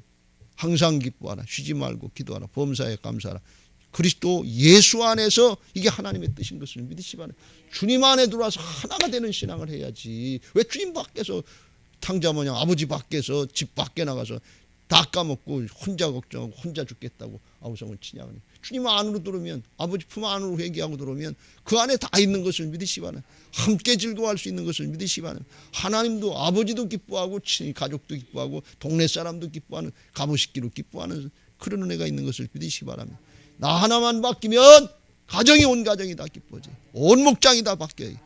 항상 기뻐하라. 쉬지 말고 기도하라. 범사에 감사하라. 그리스도 예수 안에서 이게 하나님의 뜻인 것을 믿으시기 바랍니다. 주님 안에 들어와서 하나가 되는 신앙을 해야지. 왜 주님 밖에서 탕자 모양 아버지 밖에서 집 밖에 나가서 다 까먹고 혼자 걱정하고 혼자 죽겠다고 아우성을 치냐. 주님 안으로 들어오면 아버지 품 안으로 회개하고 들어오면 그 안에 다 있는 것을 믿으시기 바랍니다. 함께 즐거워할 수 있는 것을 믿으시기 바랍니다. 하나님도 아버지도 기뻐하고 가족도 기뻐하고 동네 사람도 기뻐하는 가보식기로 기뻐하는 그런 은혜가 있는 것을 믿으시기 바랍니다. 나 하나만 바뀌면 가정이 온 가정이 다 기뻐져. 온 목장이 다 바뀌어요.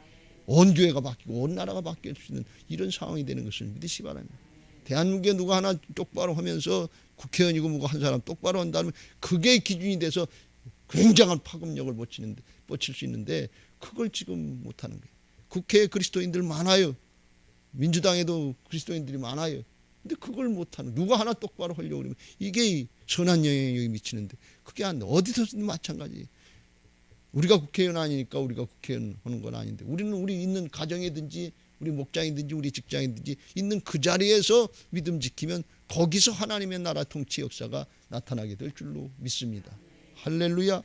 온 교회가 바뀌고 온 나라가 바뀔 수 있는 이런 상황이 되는 것을 믿으시기 바랍니다. 대한민국에 누가 하나 똑바로 하면서 국회의원이고 뭐고 한 사람 똑바로 한다면 그게 기준이 돼서 굉장한 파급력을 뻗칠 수 있는데 그걸 지금 못하는 거예요. 국회에 그리스도인들 많아요. 민주당에도 그리스도인들이 많아요. 근데 그걸 못하는, 누가 하나 똑바로 하려고 그러면 이게 선한 영향력이 미치는데 그게 어디서든 마찬가지. 우리가 국회의원 아니니까 우리가 국회의원 하는 건 아닌데 우리는 우리 있는 가정이든지 우리 목장이든지 우리 직장이든지 있는 그 자리에서 믿음 지키면 거기서 하나님의 나라 통치 역사가 나타나게 될 줄로 믿습니다. 할렐루야.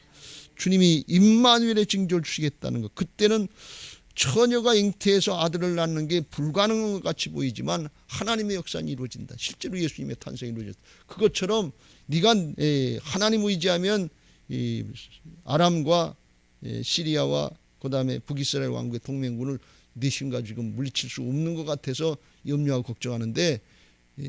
주님이 임마누엘의 징조를 주시겠다는 것. 그때는 처녀가 잉태해서 아들을 낳는 게 불가능한 것 같이 보이지만 하나님의 역사는 이루어진다. 실제로 예수님의 탄생이 이루어졌다. 그것처럼 네가 하나님 의지하면 아람과 시리아와 그 다음에 북이스라엘 왕국의 동맹군을 네 힘과 지금 물리칠 수 없는 것 같아서 염려하고 걱정하는데,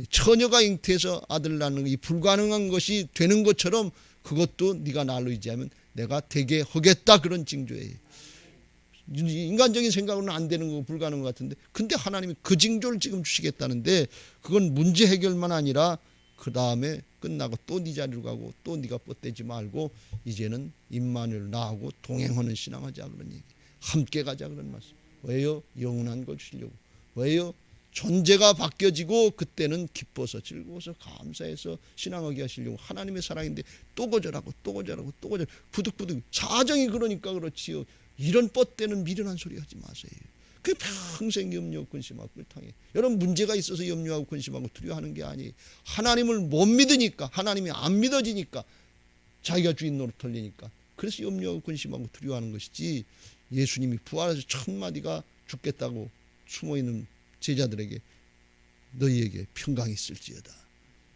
처녀가 잉태해서 아들을 낳는 이 불가능한 것이 되는 것처럼 그것도 네가 나를 의지하면 내가 되게 하겠다. 그런 징조예요. 인간적인 생각으로는 안 되는 거고 불가능한 것 같은데, 근데 하나님이 그 징조를 지금 주시겠다는데 그건 문제 해결만 아니라 그 다음에 끝나고 또 네 자리로 가고 또 네가 뻗대지 말고 이제는 임마누엘 나하고 동행하는 신앙하자 그런 얘기. 함께 가자 그런 말씀. 왜요? 영원한 걸 주시려고. 왜요? 존재가 바뀌어지고 그때는 기뻐서 즐거워서 감사해서 신앙하게 하시려고. 하나님의 사랑인데 또 거절하고 또 거절하고 또 거절. 부득부득 사정이 그러니까 그렇지요. 이런 뻗대는 미련한 소리 하지 마세요. 그게 평생 염려하고 근심하고 꿀탕해. 여러분 문제가 있어서 염려하고 근심하고 두려워하는 게 아니에요. 하나님을 못 믿으니까, 하나님이 안 믿어지니까, 자기가 주인 노릇 하려니까 그래서 염려하고 근심하고 두려워하는 것이지, 예수님이 부활해서 첫 마디가 죽겠다고 숨어있는 제자들에게 너희에게 평강이 있을지어다.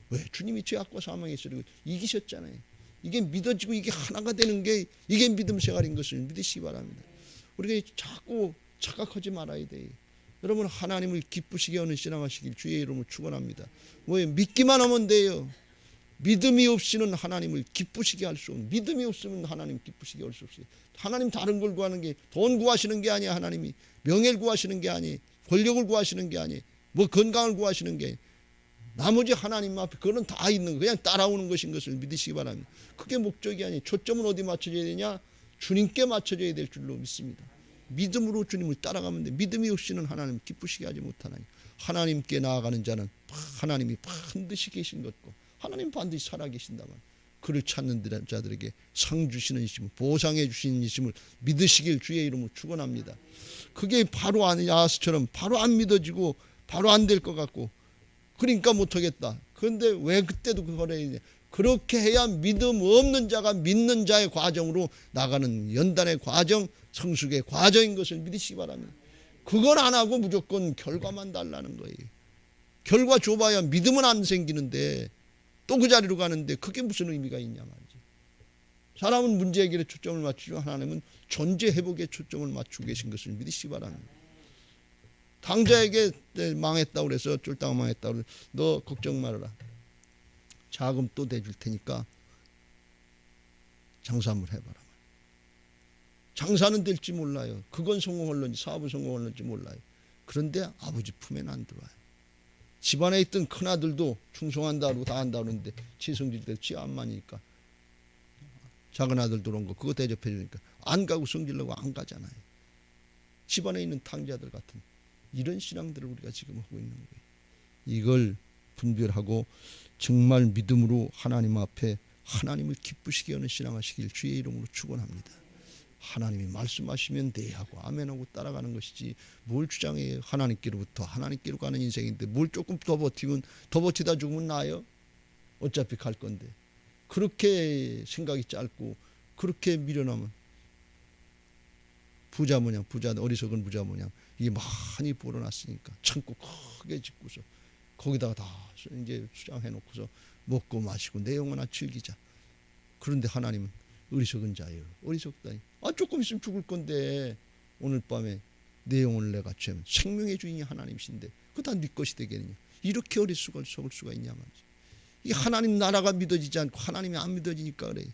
왜? 주님이 죄악과 사망에 있으려고 이기셨잖아요. 이게 믿어지고 이게 하나가 되는 게 이게 믿음 생활인 것을 믿으시기 바랍니다. 우리가 자꾸 착각하지 말아야 돼요. 여러분 하나님을 기쁘시게 하는 신앙하시길 주의 이름으로 축원합니다. 왜? 믿기만 하면 돼요. 믿음이 없이는 하나님을 기쁘시게 할 수 없는, 믿음이 없으면 하나님 기쁘시게 할 수 없어요. 하나님 다른 걸 구하는 게, 돈 구하시는 게 아니야. 하나님이 명예를 구하시는 게 아니에요. 권력을 구하시는 게 아니에요. 뭐 건강을 구하시는 게 아니에요. 나머지 하나님 앞에 그거는 다 있는 거, 그냥 따라오는 것인 것을 믿으시기 바랍니다. 그게 목적이 아니에요. 초점은 어디 맞춰져야 되냐? 주님께 맞춰져야 될 줄로 믿습니다. 믿음으로 주님을 따라가면 돼. 믿음이 없이는 하나님 기쁘시게 하지 못하나니. 하나님께 나아가는 자는 하나님이 반드시 계신 것고 하나님 반드시 살아계신다만 그를 찾는 자들에게 상 주시는 이심을, 보상해 주시는 이심을 믿으시길 주의 이름으로 축원합니다. 그게 바로 야스처럼 바로 안 믿어지고 바로 안 될 것 같고 그러니까 못하겠다. 그런데 왜 그때도 그걸 해야 되냐? 그렇게 해야 믿음 없는 자가 믿는 자의 과정으로 나가는 연단의 과정, 성숙의 과정인 것을 믿으시기 바랍니다. 그걸 안 하고 무조건 결과만 달라는 거예요. 결과 줘봐야 믿음은 안 생기는데 또 그 자리로 가는데 그게 무슨 의미가 있냐 말이지. 사람은 문제 해결에 초점을 맞추죠. 하나님은 존재 회복에 초점을 맞추고 계신 것을 믿으시기 바랍니다. 당자에게 망했다고 그래서 쫄딱 망했다고 그래서 너 걱정 말아라. 자금 또 대줄 테니까 장사 한번 해봐라. 장사는 될지 몰라요. 그건 성공할런지 사업은 성공할런지 몰라요. 그런데 아버지 품에는 안 들어와요. 집안에 있던 큰아들도 충성한다 그러고 다 한다 그러는데 지성질대로 지 안 맞으니까 작은 아들 들어온 거 그거 대접해 주니까 안 가고 성질내고 안 가잖아요. 집안에 있는 탕자들 같은 이런 신앙들을 우리가 지금 하고 있는 거예요. 이걸 분별하고 정말 믿음으로 하나님 앞에 하나님을 기쁘시게 하는 신앙하시길 주의 이름으로 축원합니다. 하나님이 말씀하시면 네 하고 아멘하고 따라가는 것이지 뭘 주장해요. 하나님께로부터 하나님께로 가는 인생인데 뭘 조금 더 버티면 더 버티다 죽으면 나요. 어차피 갈 건데 그렇게 생각이 짧고 그렇게 미련하면 부자 모양, 부자 어리석은 부자 모양 이게 많이 벌어놨으니까 창고 크게 짓고서 거기다가 다 이제 수장해 놓고서 먹고 마시고 내 영혼아 즐기자. 그런데 하나님은 어리석은 자예요. 어리석다니. 조금 있으면 죽을 건데 오늘 밤에 내 영혼을 내가 죄면 생명의 주인이 하나님이신데 그거 다 네 것이 되겠느냐. 이렇게 어리석을 속을 수가 있냐 말이지. 이 하나님 나라가 믿어지지 않고 하나님이 안 믿어지니까 그래요.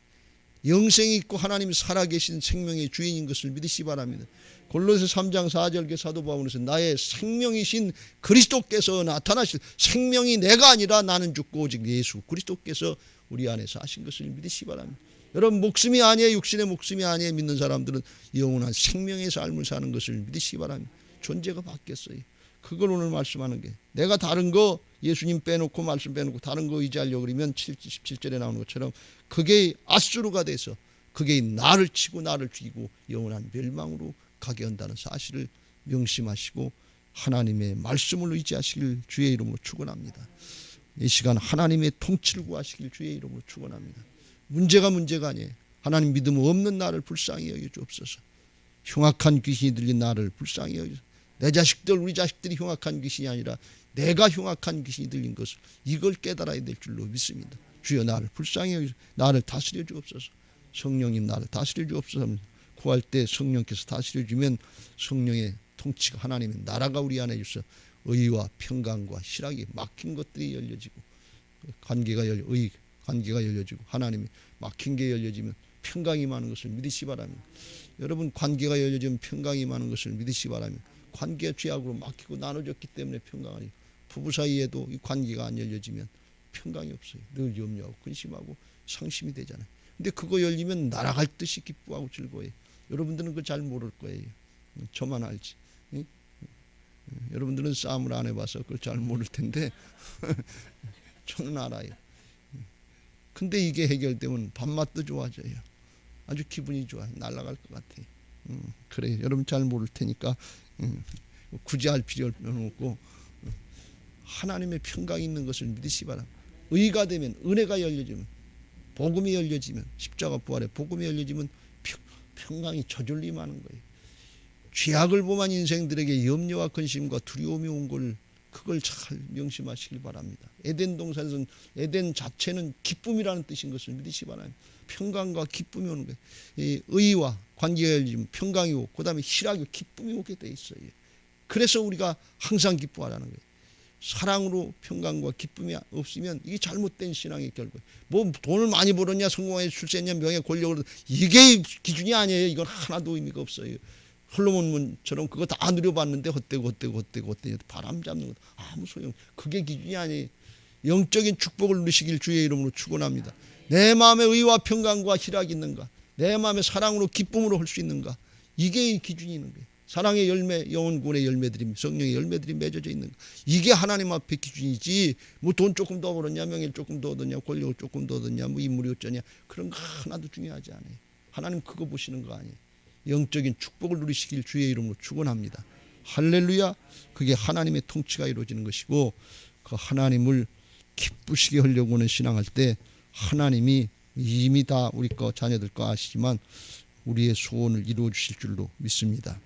영생이 있고 하나님이 살아계신 생명의 주인인 것을 믿으시기 바랍니다. 골로새 3장 4절 사도 바울에서 나의 생명이신 그리스도께서 나타나실, 생명이 내가 아니라 나는 죽고 오직 예수 그리스도께서 우리 안에 사신 것을 믿으시기 바랍니다. 여러분, 목숨이 아니에요. 육신의 목숨이 아니에요. 믿는 사람들은 영원한 생명의 삶을 사는 것을 믿으시기 바랍니다. 존재가 바뀌었어요. 그걸 오늘 말씀하는 게, 내가 다른 거 예수님 빼놓고 말씀 빼놓고 다른 거 의지하려고 그러면 17절에 나오는 것처럼 그게 앗수르가 돼서 그게 나를 치고 나를 죽이고 영원한 멸망으로 가게 한다는 사실을 명심하시고 하나님의 말씀을 의지하시길 주의 이름으로 축원합니다. 이 시간 하나님의 통치를 구하시길 주의 이름으로 축원합니다. 문제가 아니에요. 하나님 믿음 없는 나를 불쌍히 여겨 주옵소서. 흉악한 귀신이 들린 나를 불쌍히 여겨 주옵소서. 내 자식들, 우리 자식들이 흉악한 귀신이 아니라 내가 흉악한 귀신이 들린 것을 이걸 깨달아야 될 줄로 믿습니다. 주여 나를 불쌍히 여기소서. 나를 다스려 주옵소서. 성령님 나를 다스려 주옵소서. 구할 때 성령께서 다스려 주면 성령의 통치가, 하나님의 나라가 우리 안에 있어 의와 평강과 희락이 막힌 것들이 열려지고 관계가 열려지고 하나님이 막힌 게 열려지면 평강이 많은 것을 믿으시기 바랍니다. 여러분, 관계가 열려지면 평강이 많은 것을 믿으시기 바랍니다. 관계가 죄악으로 막히고 나눠졌기 때문에 평강이, 부부 사이에도 이 관계가 안 열려지면 평강이 없어요. 늘 염려하고 근심하고 상심이 되잖아요. 근데 그거 열리면 날아갈 듯이 기뻐하고 즐거워요. 여러분들은 그거 잘 모를 거예요. 저만 알지. 여러분들은 싸움을 안 해봐서 그걸 잘 모를 텐데 저는 알아요. 근데 이게 해결되면 밥맛도 좋아져요. 아주 기분이 좋아요. 날아갈 것 같아요. 그래요. 여러분 잘 모를 테니까 굳이 알 필요는 없고 하나님의 평강이 있는 것을 믿으시기 바랍니다. 의가 되면, 은혜가 열려지면, 복음이 열려지면, 십자가 부활의 복음이 열려지면 평강이 저절로 임하는 거예요. 죄악을 범한 인생들에게 염려와 근심과 두려움이 온 걸, 그걸 잘 명심하시길 바랍니다. 에덴 동산에서는 에덴 자체는 기쁨이라는 뜻인 것을 믿으시기 바랍니다. 평강과 기쁨이 오는 거예요. 이 의와 관계가 열리면 평강이 오고 그 다음에 희락이, 기쁨이 오게 돼 있어요. 그래서 우리가 항상 기뻐하라는 거예요. 사랑으로 평강과 기쁨이 없으면 이게 잘못된 신앙의 결과예요. 뭐 돈을 많이 벌었냐, 성공했냐, 출세했냐, 명예, 권력을, 이게 기준이 아니에요. 이건 하나도 의미가 없어요. 솔로몬처럼 그거 다 누려봤는데 헛되고 바람 잡는 것 아무 소용. 그게 기준이 아니에요. 영적인 축복을 누리시길 주의 이름으로 축원합니다. 내 마음에 의와 평강과 희락이 있는가, 내 마음에 사랑으로 기쁨으로 할 수 있는가, 이게 기준이 있는 거예요. 사랑의 열매, 영혼군의 열매들이, 성령의 열매들이 맺어져 있는 거. 이게 하나님 앞에 기준이지, 뭐 돈 조금 더 벌었냐, 명예를 조금 더 얻었냐, 권력을 조금 더 얻었냐, 뭐 인물이 어쩌냐, 그런 거 하나도 중요하지 않아요. 하나님 그거 보시는 거 아니에요. 영적인 축복을 누리시길 주의 이름으로 축원합니다. 할렐루야. 그게 하나님의 통치가 이루어지는 것이고, 그 하나님을 기쁘시게 하려고 하는 신앙할 때 하나님이 이미 다 우리 거, 자녀들 거 아시지만 우리의 소원을 이루어 주실 줄로 믿습니다.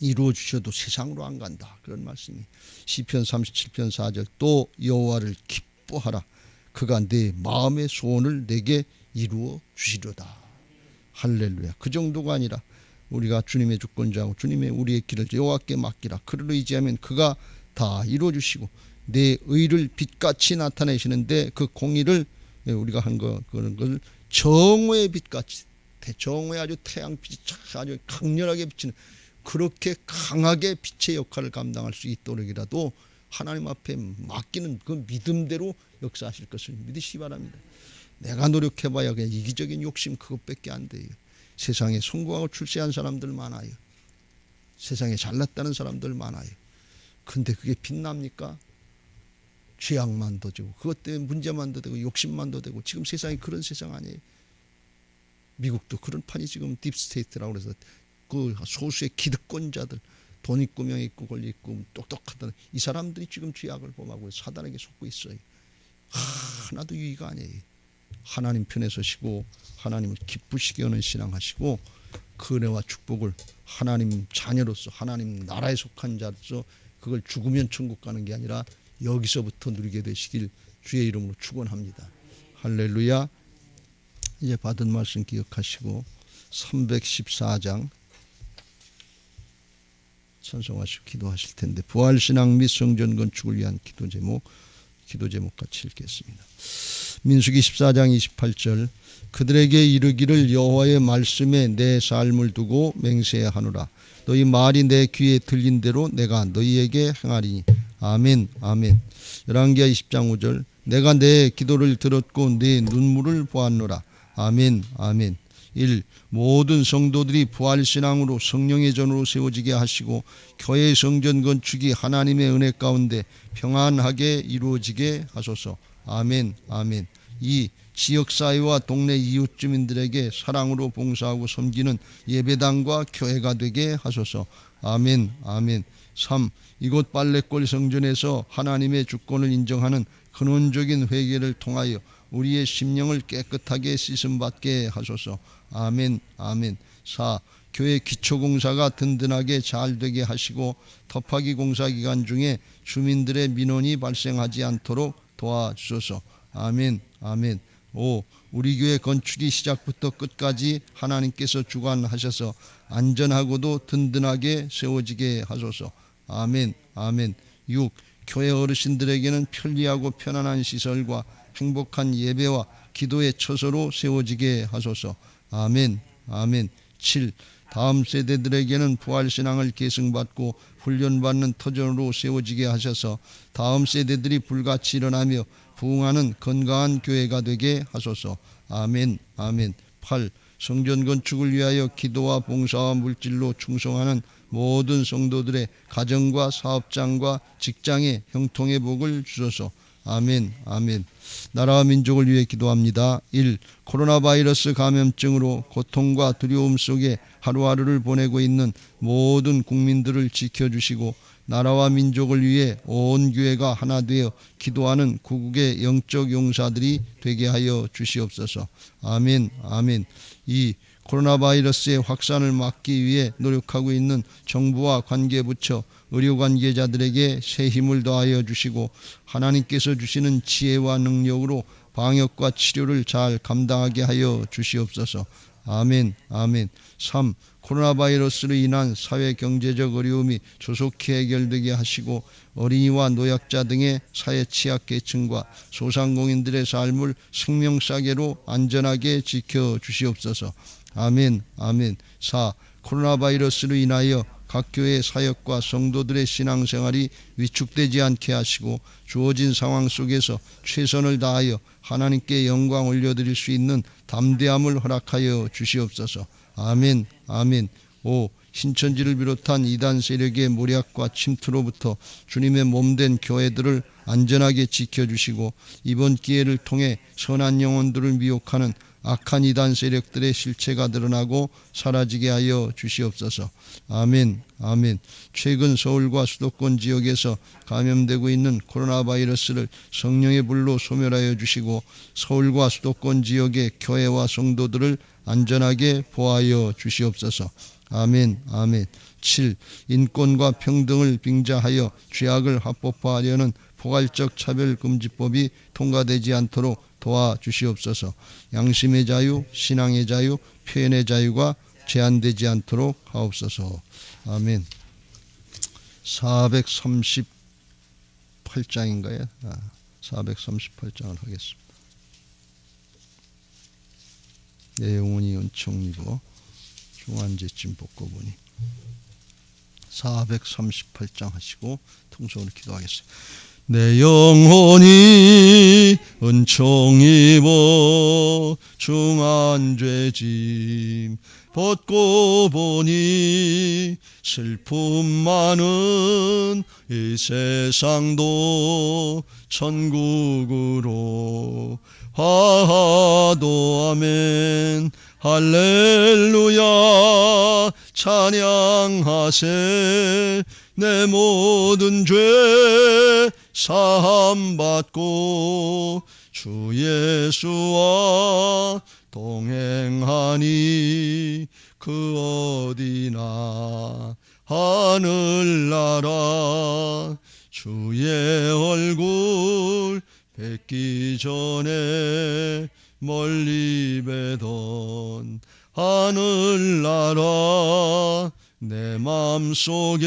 이루어 주셔도 세상으로 안 간다, 그런 말씀이 시편 37편 4절, 또 여호와를 기뻐하라, 그가 내 마음의 소원을 내게 이루어 주시려다. 할렐루야. 그 정도가 아니라 우리가 주님의 주권자고 주님의 우리의 길을 여호와께 맡기라. 그를 의지하면 그가 다 이루어 주시고 내 의를 빛같이 나타내시는데 그 공의를 우리가 한 거, 그런 걸 정오의 빛같이, 정오의 아주 태양빛이 아주 강렬하게 비치는, 그렇게 강하게 빛의 역할을 감당할 수 있도록이라도 하나님 앞에 맡기는 그 믿음대로 역사하실 것을 믿으시기 바랍니다. 내가 노력해봐야 그냥 이기적인 욕심 그것밖에 안 돼요. 세상에 성공하고 출세한 사람들 많아요. 세상에 잘났다는 사람들 많아요. 근데 그게 빛납니까? 죄악만 더 되고 그것 때문에 문제만 더 되고 욕심만 더 되고, 지금 세상이 그런 세상 아니에요. 미국도 그런 판이 지금 딥스테이트라고 해서 그 소수의 기득권자들, 돈 있고 명 있고 권리 있고 똑똑하다는 이 사람들이 지금 죄악을 범하고 사단에게 속고 있어요. 하나도 유의가 아니에요. 하나님 편에 서시고 하나님을 기쁘시게 하는 신앙하시고 그 은혜와 축복을 하나님 자녀로서, 하나님 나라에 속한 자로서 그걸 죽으면 천국 가는 게 아니라 여기서부터 누리게 되시길 주의 이름으로 축원합니다. 할렐루야. 이제 받은 말씀 기억하시고 314장 찬송하시고 기도하실 텐데, 부활신앙 및 성전 건축을 위한 기도 제목 기도 제목 같이 읽겠습니다. 민수기 14장 28절 그들에게 이르기를 여호와의 말씀에 내 삶을 두고 맹세하노라. 너희 말이 내 귀에 들린 대로 내가 너희에게 행하리니. 아멘 아멘. 열왕기하 20장 5절 내가 내 기도를 들었고 내 눈물을 보았노라. 아멘 아멘. 1. 모든 성도들이 부활신앙으로 성령의 전으로 세워지게 하시고 교회 성전 건축이 하나님의 은혜 가운데 평안하게 이루어지게 하소서. 아멘 아멘. 2. 지역사회와 동네 이웃 주민들에게 사랑으로 봉사하고 섬기는 예배당과 교회가 되게 하소서. 아멘 아멘. 3. 이곳 빨래골 성전에서 하나님의 주권을 인정하는 근원적인 회개를 통하여 우리의 심령을 깨끗하게 씻음받게 하소서. 아멘 아멘. 4. 교회 기초공사가 든든하게 잘 되게 하시고 터파기 공사 기간 중에 주민들의 민원이 발생하지 않도록 도와주소서. 아멘 아멘. 5. 우리 교회 건축이 시작부터 끝까지 하나님께서 주관하셔서 안전하고도 든든하게 세워지게 하소서. 아멘 아멘. 6. 교회 어르신들에게는 편리하고 편안한 시설과 행복한 예배와 기도의 처소로 세워지게 하소서. 아멘 아멘. 7. 다음 세대들에게는 부활신앙을 계승받고 훈련받는 터전으로 세워지게 하셔서 다음 세대들이 불같이 일어나며 부흥하는 건강한 교회가 되게 하소서. 아멘 아멘. 8. 성전 건축을 위하여 기도와 봉사와 물질로 충성하는 모든 성도들의 가정과 사업장과 직장에 형통의 복을 주소서. 아멘 아멘. 나라와 민족을 위해 기도합니다. 1. 코로나 바이러스 감염증으로 고통과 두려움 속에 하루하루를 보내고 있는 모든 국민들을 지켜주시고 나라와 민족을 위해 온 교회가 하나 되어 기도하는 구국의 영적 용사들이 되게 하여 주시옵소서. 아멘 아멘. 2. 코로나 바이러스의 확산을 막기 위해 노력하고 있는 정부와 관계부처, 의료관계자들에게 새 힘을 더하여 주시고 하나님께서 주시는 지혜와 능력으로 방역과 치료를 잘 감당하게 하여 주시옵소서. 아멘 아멘. 3. 코로나 바이러스로 인한 사회 경제적 어려움이 조속히 해결되게 하시고 어린이와 노약자 등의 사회 취약계층과 소상공인들의 삶을 생명사계로 안전하게 지켜주시옵소서. 아멘 아멘. 4. 코로나 바이러스로 인하여 각 교회 사역과 성도들의 신앙생활이 위축되지 않게 하시고 주어진 상황 속에서 최선을 다하여 하나님께 영광 올려드릴 수 있는 담대함을 허락하여 주시옵소서. 아멘 아멘. 5. 신천지를 비롯한 이단 세력의 모략과 침투로부터 주님의 몸된 교회들을 안전하게 지켜주시고 이번 기회를 통해 선한 영혼들을 미혹하는 악한 이단 세력들의 실체가 드러나고 사라지게 하여 주시옵소서. 아멘 아멘. 최근 서울과 수도권 지역에서 감염되고 있는 코로나 바이러스를 성령의 불로 소멸하여 주시고 서울과 수도권 지역의 교회와 성도들을 안전하게 보호하여 주시옵소서. 아멘 아멘. 7. 인권과 평등을 빙자하여 죄악을 합법화하려는 포괄적 차별금지법이 통과되지 않도록 도와주시옵소서. 양심의 자유, 신앙의 자유, 표현의 자유가 제한되지 않도록 하옵소서. 아멘. 438장인가요? 438장을 하겠습니다. 내 영혼이 은총 입어 중환제쯤 벗고보니 438장 하시고 통성으로 기도하겠습니다. 내 영혼이 은총 입어 중환죄짐 벗고 보니 슬픔 많은 이 세상도 천국으로 화도 아멘. 할렐루야 찬양하세. 내 모든 죄 사함받고 주 예수와 동행하니 그 어디나 하늘나라 주의 얼굴 뵙기 전에 멀리 뵈던 하늘나라 내 맘속에